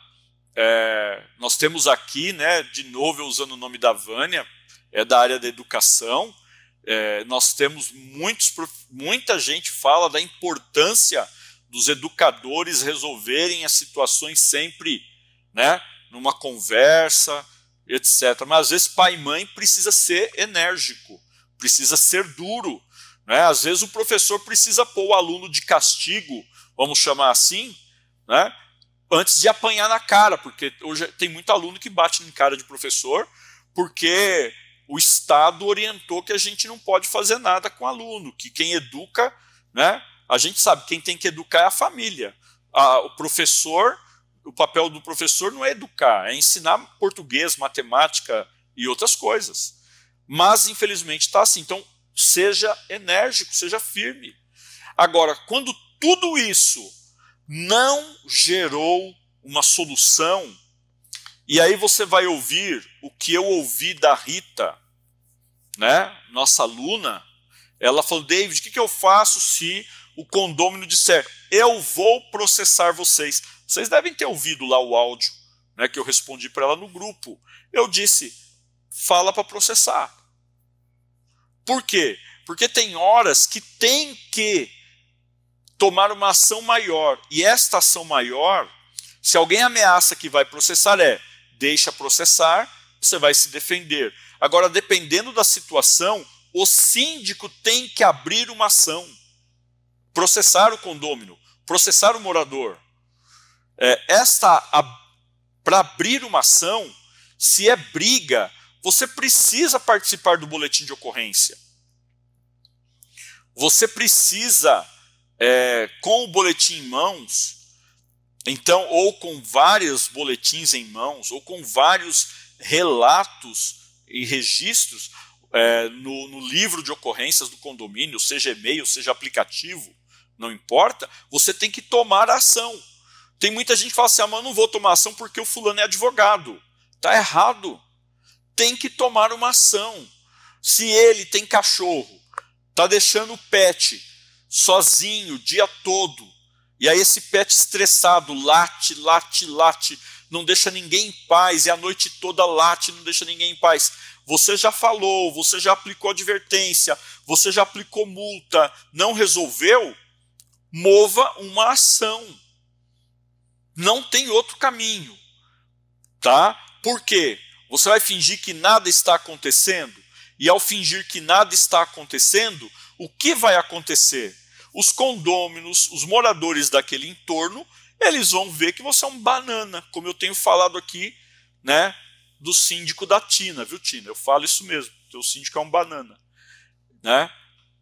Nós temos aqui, né, de novo eu usando o nome da Vânia, da área da educação. Nós temos muita gente fala da importância dos educadores resolverem as situações sempre, né, numa conversa, etc. Mas às vezes pai e mãe precisa ser enérgico, precisa ser duro, né? Às vezes o professor precisa pôr o aluno de castigo, vamos chamar assim, né, antes de apanhar na cara, porque hoje tem muito aluno que bate em cara de professor, porque o Estado orientou que a gente não pode fazer nada com o aluno, que quem educa, né, a gente sabe, quem tem que educar é a família. O professor, o papel do professor não é educar, é ensinar português, matemática e outras coisas. Mas, infelizmente, está assim. Então, seja enérgico, seja firme. Agora, quando tudo isso não gerou uma solução, e aí você vai ouvir o que eu ouvi da Rita, né, nossa aluna. Ela falou: David, o que eu faço se o condômino disser eu vou processar vocês? Vocês devem ter ouvido lá o áudio, né, que eu respondi para ela no grupo. Eu disse: fala para processar. Por quê? Porque tem horas que tem que tomar uma ação maior. E esta ação maior, se alguém ameaça que vai processar, deixa processar, você vai se defender. Agora, dependendo da situação, o síndico tem que abrir uma ação, processar o condômino, processar o morador. Para abrir uma ação, se é briga, você precisa participar do boletim de ocorrência. Você precisa, com o boletim em mãos, então, ou com vários boletins em mãos, ou com vários relatos e registros no livro de ocorrências do condomínio, seja e-mail, seja aplicativo, não importa, você tem que tomar ação. Tem muita gente que fala assim: mas eu não vou tomar ação porque o fulano é advogado. Está errado. Tem que tomar uma ação. Se ele tem cachorro, está deixando o pet sozinho o dia todo, e aí esse pet estressado late, não deixa ninguém em paz, e a noite toda late, não deixa ninguém em paz. Você já falou, você já aplicou advertência, você já aplicou multa, não resolveu? Mova uma ação. Não tem outro caminho, tá? Por quê? Você vai fingir que nada está acontecendo, e ao fingir que nada está acontecendo, o que vai acontecer? Os condôminos, os moradores daquele entorno, eles vão ver que você é um banana, como eu tenho falado aqui, né, do síndico da Tina, viu, Tina? Eu falo isso mesmo, que o síndico é um banana, né?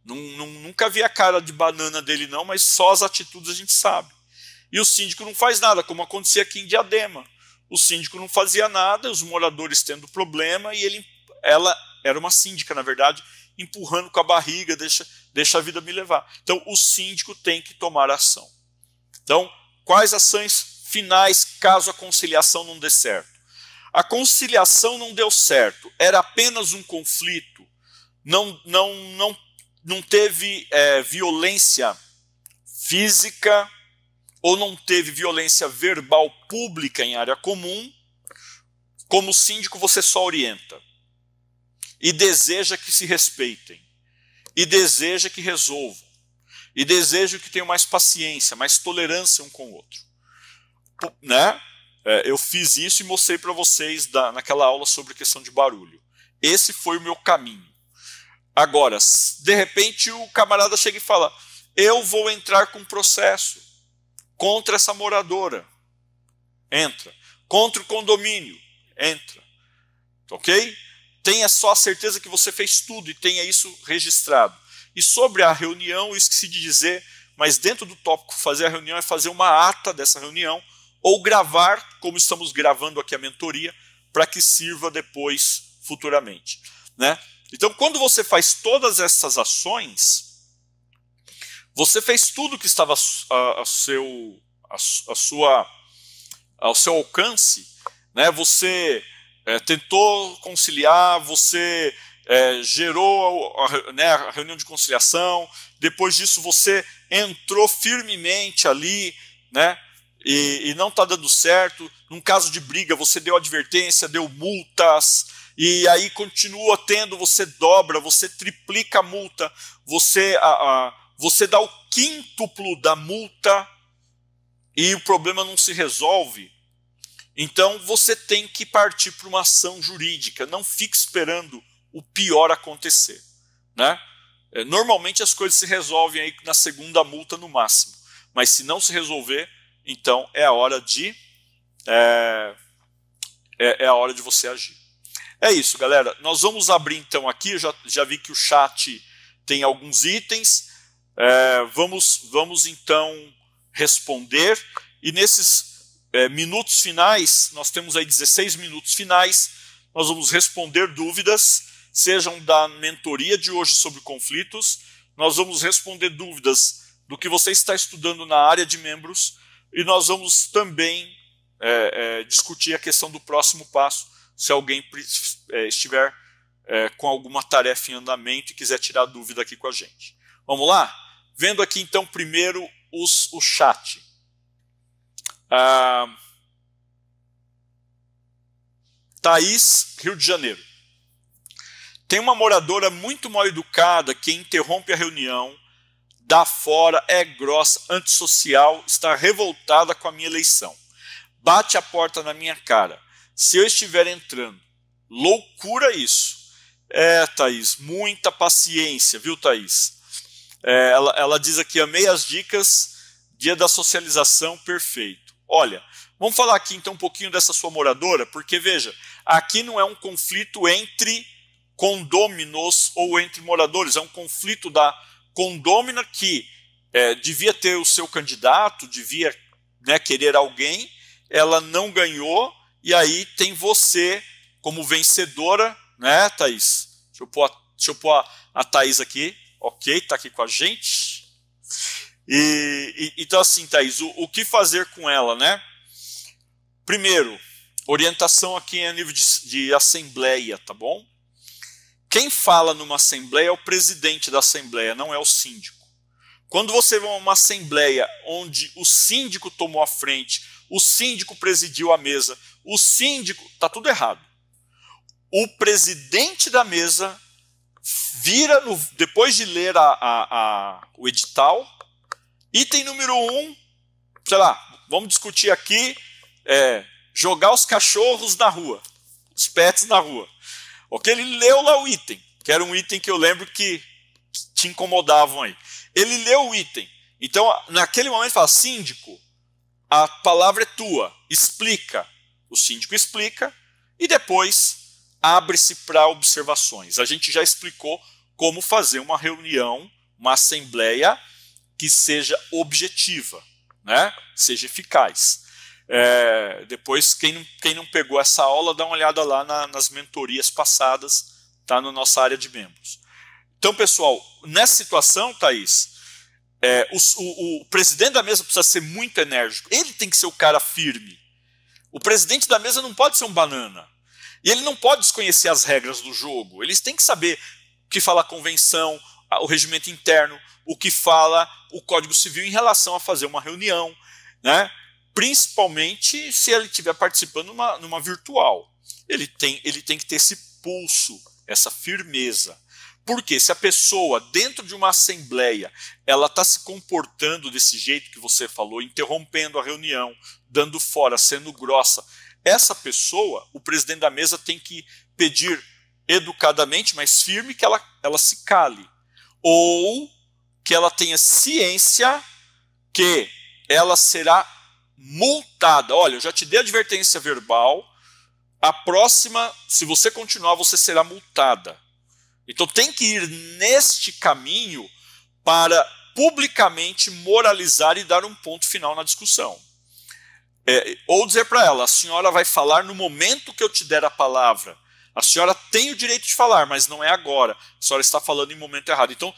Nunca vi a cara de banana dele não, mas só as atitudes a gente sabe. E o síndico não faz nada, como acontecia aqui em Diadema. O síndico não fazia nada, os moradores tendo problema, e ela era uma síndica, na verdade, empurrando com a barriga, deixa a vida me levar. Então, o síndico tem que tomar ação. Então, quais ações finais caso a conciliação não dê certo? A conciliação não deu certo, era apenas um conflito, não teve violência física, ou não teve violência verbal pública em área comum. Como síndico, você só orienta. E deseja que se respeitem. E deseja que resolvam. E deseja que tenham mais paciência, mais tolerância um com o outro. Né? Eu fiz isso e mostrei para vocês naquela aula sobre questão de barulho. Esse foi o meu caminho. Agora, de repente o camarada chega e fala: eu vou entrar com processo contra essa moradora. Entra. Contra o condomínio. Entra. Ok? Tenha só a certeza que você fez tudo e tenha isso registrado. E sobre a reunião, eu esqueci de dizer, mas dentro do tópico fazer a reunião é fazer uma ata dessa reunião ou gravar, como estamos gravando aqui a mentoria, para que sirva depois, futuramente. Né? Então, quando você faz todas essas ações, você fez tudo que estava ao seu alcance, né? Você tentou conciliar, você gerou a reunião de conciliação, depois disso você entrou firmemente ali, né? E não está dando certo. Num caso de briga, você deu advertência, deu multas, e aí continua tendo, você dobra, você triplica a multa, você dá o quíntuplo da multa e o problema não se resolve. Então você tem que partir para uma ação jurídica, não fique esperando o pior acontecer. Né? Normalmente as coisas se resolvem aí na segunda multa no máximo, mas se não se resolver, então é a hora de você agir. É isso, galera. Nós vamos abrir então aqui, eu já vi que o chat tem alguns itens. Vamos então responder, e nesses minutos finais, nós temos aí 16 minutos finais, nós vamos responder dúvidas, sejam da mentoria de hoje sobre conflitos, nós vamos responder dúvidas do que você está estudando na área de membros, e nós vamos também discutir a questão do próximo passo, se alguém estiver com alguma tarefa em andamento e quiser tirar dúvida aqui com a gente. Vamos lá? Vendo aqui então primeiro o chat. Thaís, Rio de Janeiro. Tem uma moradora muito mal educada que interrompe a reunião, dá fora, é grossa, antissocial, está revoltada com a minha eleição. Bate a porta na minha cara. Se eu estiver entrando, loucura isso. Thaís, muita paciência, viu, Thaís? Ela diz aqui: amei as dicas, dia da socialização, perfeito. Olha, vamos falar aqui então um pouquinho dessa sua moradora, porque veja, aqui não é um conflito entre condôminos ou entre moradores, é um conflito da condômina que devia ter o seu candidato, devia querer alguém, ela não ganhou, e aí tem você como vencedora, né, Thaís? Deixa eu pôr a Thaís aqui. Ok, está aqui com a gente. Então assim, Thaís, o que fazer com ela, né? Primeiro, orientação aqui a nível de assembleia, tá bom? Quem fala numa assembleia é o presidente da assembleia, não é o síndico. Quando você vai a uma assembleia onde o síndico tomou a frente o síndico presidiu a mesa, o síndico, está tudo errado. O presidente da mesa vira, depois de ler o edital, item número 1, sei lá, vamos discutir aqui, jogar os cachorros na rua, os pets na rua. Ok? Ele leu lá o item, que era um item que eu lembro que te incomodavam aí. Ele leu o item. Então, naquele momento, fala, síndico, a palavra é tua, explica. O síndico explica e depois abre-se para observações. A gente já explicou como fazer uma reunião, uma assembleia que seja objetiva, né? Seja eficaz. Depois, quem não pegou essa aula, dá uma olhada lá nas mentorias passadas, tá na nossa área de membros. Então, pessoal, nessa situação, Thaís, o presidente da mesa precisa ser muito enérgico. Ele tem que ser o cara firme. O presidente da mesa não pode ser um banana. E ele não pode desconhecer as regras do jogo. Eles têm que saber o que fala a convenção, o regimento interno, o que fala o Código Civil em relação a fazer uma reunião, né? Principalmente se ele estiver participando numa virtual. Ele tem que ter esse pulso, essa firmeza. Porque se a pessoa, dentro de uma assembleia, ela está se comportando desse jeito que você falou, interrompendo a reunião, dando fora, sendo grossa, essa pessoa, o presidente da mesa tem que pedir educadamente, mas firme, que ela se cale. Ou que ela tenha ciência que ela será multada. Olha, eu já te dei advertência verbal, a próxima, se você continuar, você será multada. Então tem que ir neste caminho para publicamente moralizar e dar um ponto final na discussão. Ou dizer para ela, a senhora vai falar no momento que eu te der a palavra. A senhora tem o direito de falar, mas não é agora. A senhora está falando em momento errado. Então,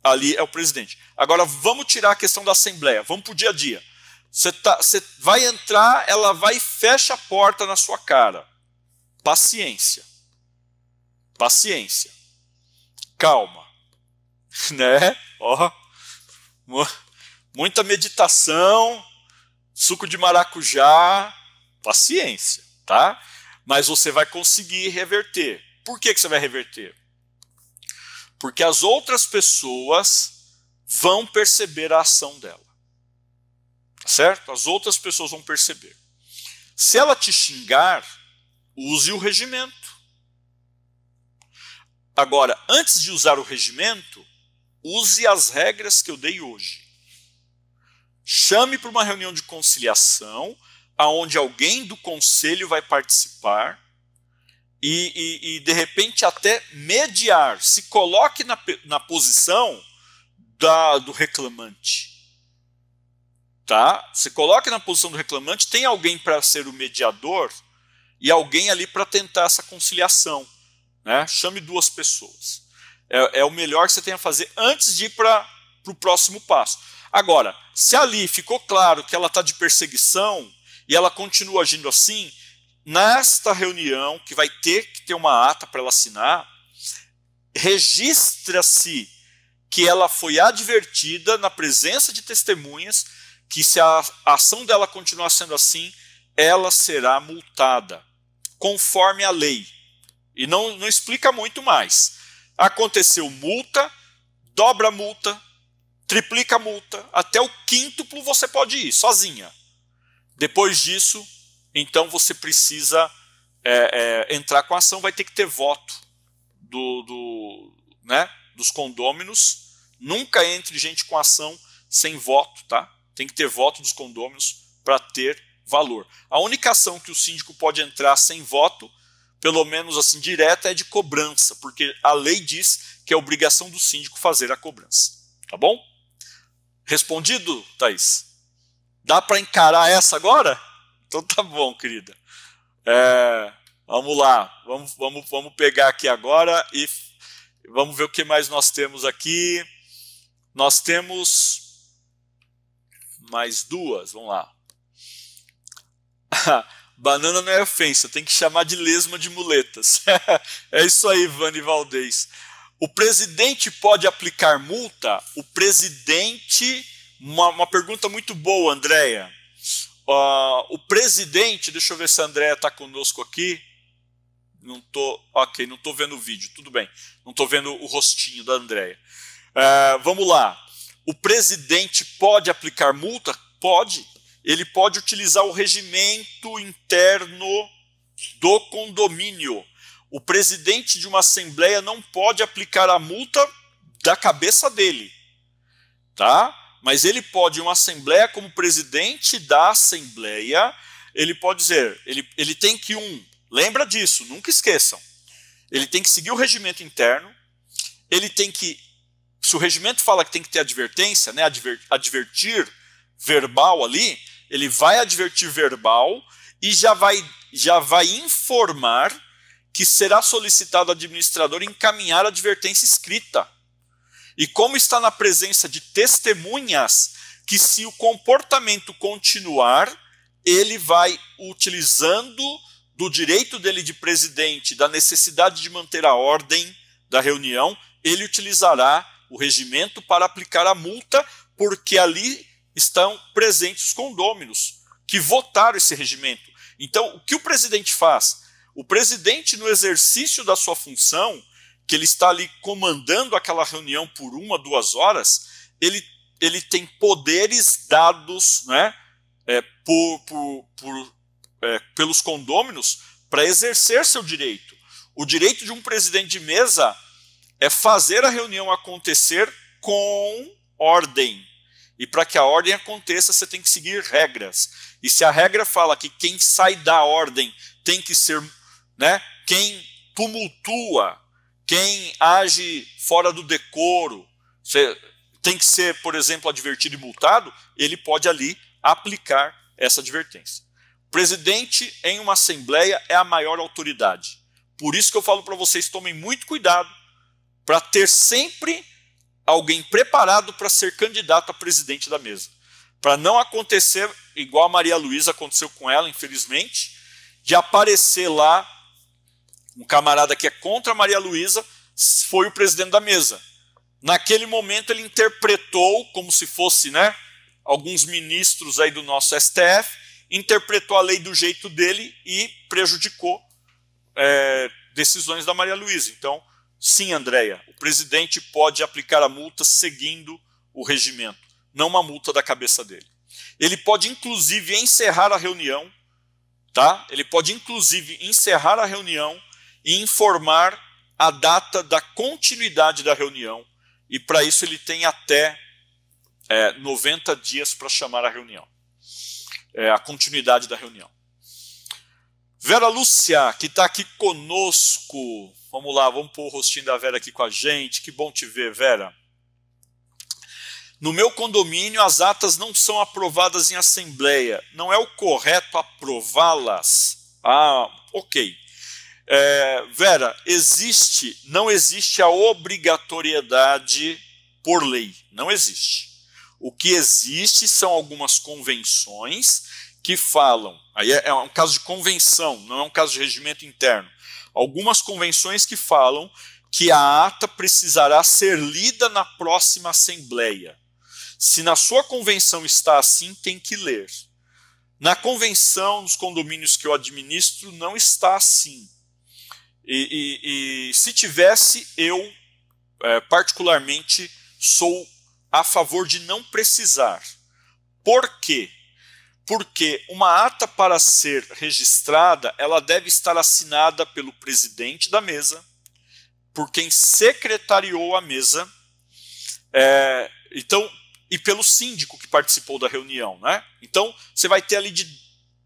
ali é o presidente. Agora, vamos tirar a questão da assembleia. Vamos para o dia a dia. Você vai entrar, ela vai e fecha a porta na sua cara. Paciência. Paciência. Calma. Né? Ó, muita meditação, suco de maracujá, paciência, tá? Mas você vai conseguir reverter. Por que você vai reverter? Porque as outras pessoas vão perceber a ação dela. Tá certo? As outras pessoas vão perceber. Se ela te xingar, use o regimento. Agora, antes de usar o regimento, use as regras que eu dei hoje. Chame para uma reunião de conciliação, onde alguém do conselho vai participar e de repente até mediar. Se coloque na posição do reclamante. Tá? Se coloque na posição do reclamante, tem alguém para ser o mediador e alguém ali para tentar essa conciliação. Né? Chame duas pessoas. É o melhor que você tem a fazer antes de ir para o próximo passo. Agora, se ali ficou claro que ela está de perseguição e ela continua agindo assim, nesta reunião, que vai ter que ter uma ata para ela assinar, registra-se que ela foi advertida na presença de testemunhas que se a ação dela continuar sendo assim, ela será multada, conforme a lei. E não explica muito mais. Aconteceu multa, dobra a multa, triplica a multa, até o quíntuplo você pode ir, sozinha. Depois disso, então você precisa entrar com a ação, vai ter que ter voto dos condôminos. Nunca entre gente com ação sem voto, tá? Tem que ter voto dos condôminos para ter valor. A única ação que o síndico pode entrar sem voto, pelo menos assim direta, é de cobrança, porque a lei diz que é obrigação do síndico fazer a cobrança. Tá bom? Respondido, Thaís? Dá para encarar essa agora? Então tá bom, querida. Vamos lá, vamos pegar aqui agora e vamos ver o que mais nós temos aqui. Nós temos mais duas, vamos lá. Banana não é ofensa, tem que chamar de lesma de muletas. É isso aí, Vani Valdez. O presidente pode aplicar multa? O presidente... Uma pergunta muito boa, Andréia. o presidente, deixa eu ver se a Andréia está conosco aqui. Não estou vendo o vídeo, tudo bem. Não estou vendo o rostinho da Andréia. Vamos lá. O presidente pode aplicar multa? Pode. Ele pode utilizar o regimento interno do condomínio. O presidente de uma assembleia não pode aplicar a multa da cabeça dele, tá? Mas ele pode, em uma assembleia, como presidente da assembleia, ele pode dizer, ele tem que lembra disso, nunca esqueçam, ele tem que seguir o regimento interno, ele tem que, se o regimento fala que tem que ter advertência, né, advertir verbal ali, ele vai advertir verbal e já vai informar que será solicitado ao administrador encaminhar a advertência escrita. E como está na presença de testemunhas, que se o comportamento continuar, ele vai, utilizando do direito dele de presidente, da necessidade de manter a ordem da reunião, ele utilizará o regimento para aplicar a multa, porque ali estão presentes os condôminos que votaram esse regimento. Então, o que o presidente faz? O presidente, no exercício da sua função, que ele está ali comandando aquela reunião por 1 a 2 horas, ele tem poderes dados, né, pelos condôminos para exercer seu direito. O direito de um presidente de mesa é fazer a reunião acontecer com ordem. E para que a ordem aconteça, você tem que seguir regras. E se a regra fala que quem sai da ordem tem que ser, né, quem tumultua, quem age fora do decoro, tem que ser, por exemplo, advertido e multado, ele pode ali aplicar essa advertência. O presidente em uma assembleia é a maior autoridade. Por isso que eu falo para vocês, tomem muito cuidado para ter sempre alguém preparado para ser candidato a presidente da mesa. Para não acontecer, igual a Maria Luísa aconteceu com ela, infelizmente, de aparecer lá um camarada que é contra a Maria Luísa, foi o presidente da mesa. Naquele momento ele interpretou, como se fosse, né, alguns ministros aí do nosso STF, interpretou a lei do jeito dele e prejudicou decisões da Maria Luísa. Então, sim, Andréia, o presidente pode aplicar a multa seguindo o regimento, não uma multa da cabeça dele. Ele pode, inclusive, encerrar a reunião, tá? Ele pode, inclusive, encerrar a reunião e informar a data da continuidade da reunião. E, para isso, ele tem até 90 dias para chamar a reunião, a continuidade da reunião. Vera Lúcia, que está aqui conosco. Vamos lá, vamos pôr o rostinho da Vera aqui com a gente. Que bom te ver, Vera. No meu condomínio, as atas não são aprovadas em assembleia. Não é o correto aprová-las? Ah, ok. Vera, não existe a obrigatoriedade por lei. Não existe. O que existe são algumas convenções que falam, aí é um caso de convenção, não é um caso de regimento interno, algumas convenções que falam que a ata precisará ser lida na próxima assembleia. Se na sua convenção está assim, tem que ler. Na convenção, nos condomínios que eu administro, não está assim. E se tivesse, eu particularmente sou a favor de não precisar. Por quê? Porque uma ata, para ser registrada, ela deve estar assinada pelo presidente da mesa, por quem secretariou a mesa, e pelo síndico que participou da reunião, né? Então, você vai ter ali de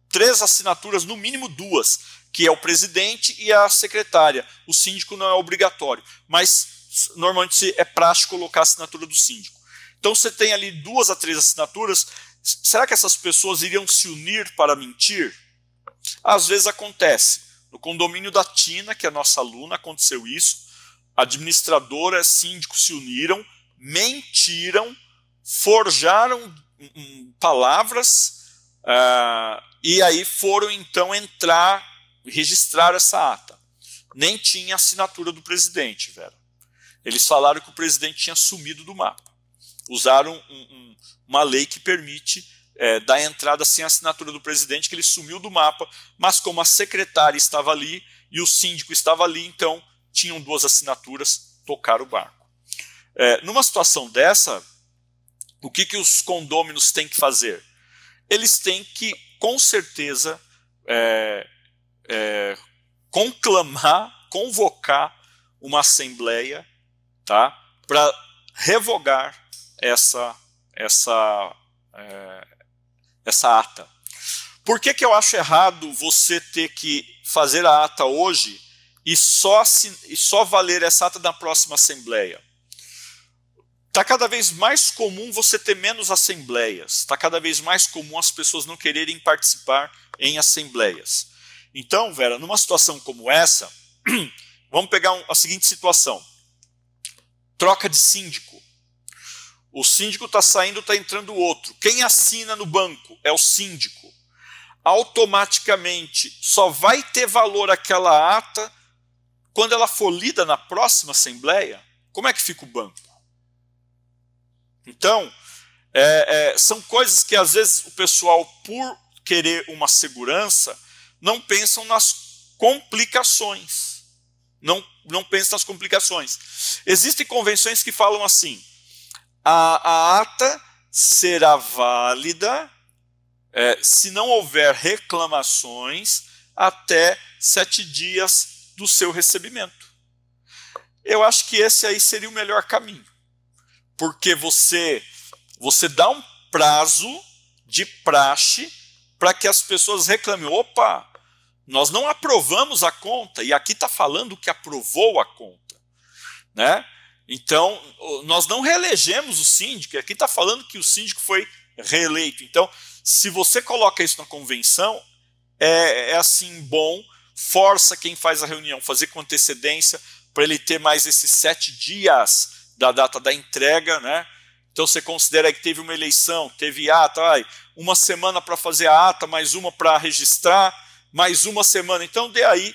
3 assinaturas, no mínimo 2, que é o presidente e a secretária. O síndico não é obrigatório, mas normalmente é prático colocar a assinatura do síndico. Então, você tem ali 2 a 3 assinaturas. Será que essas pessoas iriam se unir para mentir? Às vezes acontece. No condomínio da Tina, que é a nossa aluna, aconteceu isso. A administradora e síndico se uniram, mentiram, forjaram palavras e aí foram então registrar essa ata. Nem tinha assinatura do presidente, Vera. Eles falaram que o presidente tinha sumido do mapa. Usaram uma lei que permite dar entrada sem a assinatura do presidente, que ele sumiu do mapa, mas como a secretária estava ali e o síndico estava ali, então tinham duas assinaturas, tocaram o barco. Numa situação dessa, o que os condôminos têm que fazer? Eles têm que, com certeza, convocar uma assembleia, tá, para revogar essa ata. Por que eu acho errado você ter que fazer a ata hoje e só valer essa ata na próxima assembleia? Está cada vez mais comum você ter menos assembleias. Está cada vez mais comum as pessoas não quererem participar em assembleias. Então, Vera, numa situação como essa, vamos pegar a seguinte situação. Troca de síndico. O síndico está saindo, está entrando outro. Quem assina no banco é o síndico. Automaticamente só vai ter valor aquela ata quando ela for lida na próxima assembleia. Como é que fica o banco? Então, são coisas que às vezes o pessoal, por querer uma segurança, não pensam nas complicações. Não pensam nas complicações. Existem convenções que falam assim: a ata será válida se não houver reclamações até 7 dias do seu recebimento. Eu acho que esse aí seria o melhor caminho. Porque você dá um prazo de praxe para que as pessoas reclamem. Opa, nós não aprovamos a conta, e aqui está falando que aprovou a conta, né? Então, nós não reelegemos o síndico, e aqui está falando que o síndico foi reeleito. Então, se você coloca isso na convenção, assim bom, força quem faz a reunião fazer com antecedência, para ele ter mais esses 7 dias da data da entrega, né? Então você considera que teve uma eleição, teve ata, uma semana para fazer a ata, mais uma para registrar, mais uma semana. Então dê aí,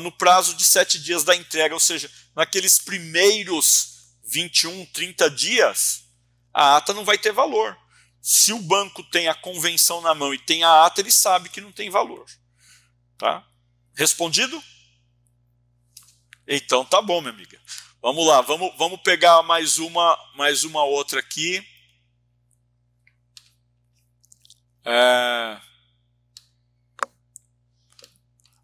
no prazo de 7 dias da entrega, ou seja, naqueles primeiros 21, 30 dias, a ata não vai ter valor. Se o banco tem a convenção na mão e tem a ata, ele sabe que não tem valor. Tá? Respondido? Então tá bom, minha amiga. Vamos lá, vamos pegar mais uma outra aqui. A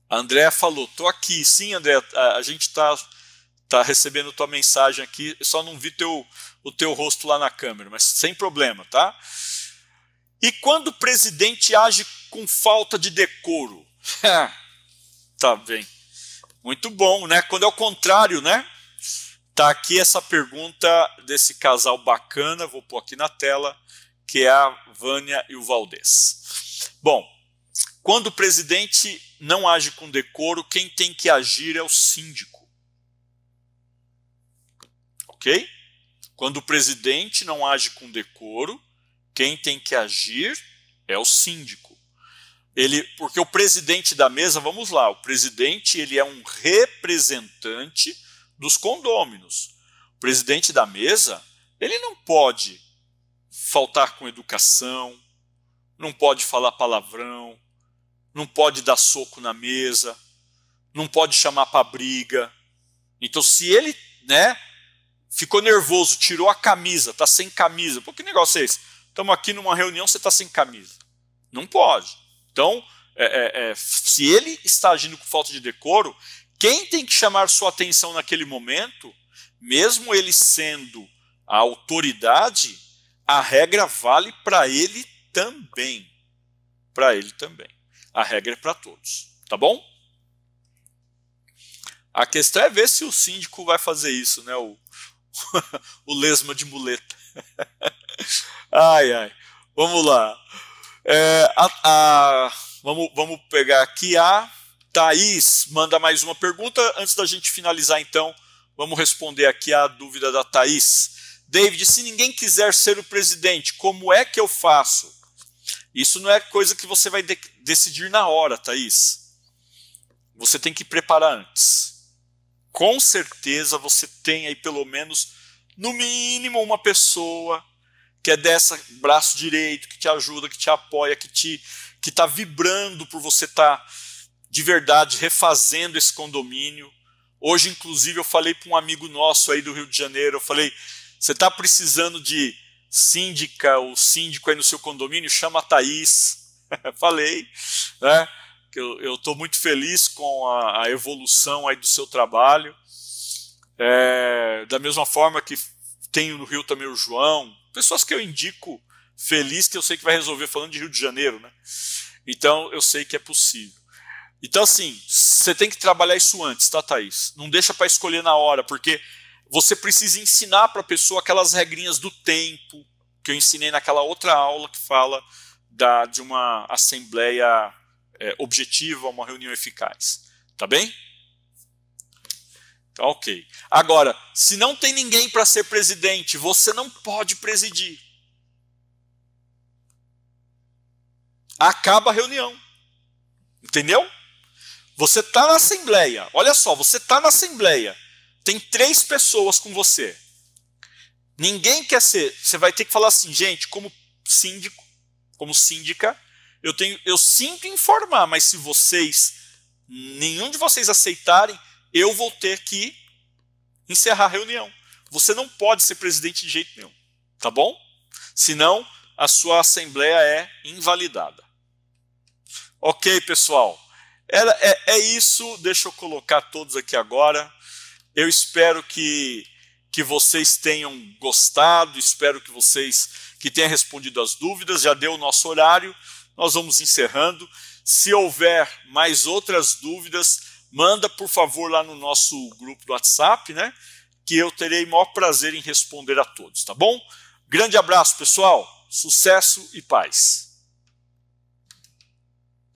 Andréa falou, tô aqui. Sim, Andréa, a gente tá recebendo tua mensagem aqui, só não vi o teu rosto lá na câmera, mas sem problema, tá? E quando o presidente age com falta de decoro? Tá bem. Muito bom, né? Quando é o contrário, né? Tá aqui essa pergunta desse casal bacana, vou pôr aqui na tela, que é a Vânia e o Valdez. Bom, quando o presidente não age com decoro, quem tem que agir é o síndico. Ok? Quando o presidente não age com decoro, quem tem que agir é o síndico. Porque o presidente da mesa, vamos lá, o presidente ele é um representante dos condôminos. O presidente da mesa, ele não pode faltar com educação, não pode falar palavrão, não pode dar soco na mesa, não pode chamar para briga. Então, se ele, né, ficou nervoso, tirou a camisa, está sem camisa, pô, que negócio é esse? Estamos aqui numa reunião, você está sem camisa. Não pode. Então, se ele está agindo com falta de decoro, quem tem que chamar sua atenção naquele momento, mesmo ele sendo a autoridade, a regra vale para ele também. Para ele também. A regra é para todos. Tá bom? A questão é ver se o síndico vai fazer isso, né? O lesma de muleta. Ai, ai. Vamos lá. Vamos pegar aqui a Thaís, manda mais uma pergunta. Antes da gente finalizar, então, vamos responder aqui a dúvida da Thaís. David, se ninguém quiser ser o presidente, como é que eu faço? Isso não é coisa que você vai decidir na hora, Thaís. Você tem que preparar antes. Com certeza você tem aí pelo menos, no mínimo, uma pessoa que é dessa braço direito, que te ajuda, que te apoia, que está vibrando por você estar de verdade refazendo esse condomínio. Hoje, inclusive, eu falei para um amigo nosso aí do Rio de Janeiro, eu falei, você está precisando de síndica ou síndico aí no seu condomínio? Chama a Thaís. Falei, né? Eu estou muito feliz com a evolução aí do seu trabalho. Da mesma forma que tenho no Rio também o João, pessoas que eu indico feliz, que eu sei que vai resolver, falando de Rio de Janeiro, né? Então eu sei que é possível. Então assim, você tem que trabalhar isso antes, tá, Thaís? Não deixa para escolher na hora, porque você precisa ensinar para a pessoa aquelas regrinhas do tempo, que eu ensinei naquela outra aula que fala de uma assembleia objetiva, uma reunião eficaz. Tá bem? Tá, ok. Agora, se não tem ninguém para ser presidente, você não pode presidir. Acaba a reunião. Entendeu? Você está na assembleia. Olha só, você está na assembleia. Tem 3 pessoas com você. Ninguém quer ser. Você vai ter que falar assim, gente, como síndico, como síndica, eu sinto informar, mas se nenhum de vocês aceitarem, eu vou ter que encerrar a reunião. Você não pode ser presidente de jeito nenhum, tá bom? Senão a sua assembleia é invalidada. Ok, pessoal? É isso, deixa eu colocar todos aqui agora. Eu espero que vocês tenham gostado, espero que tenham respondido as dúvidas. Já deu o nosso horário, nós vamos encerrando. Se houver mais outras dúvidas, manda por favor lá no nosso grupo do WhatsApp, né? Que eu terei o maior prazer em responder a todos, tá bom? Grande abraço, pessoal, sucesso e paz.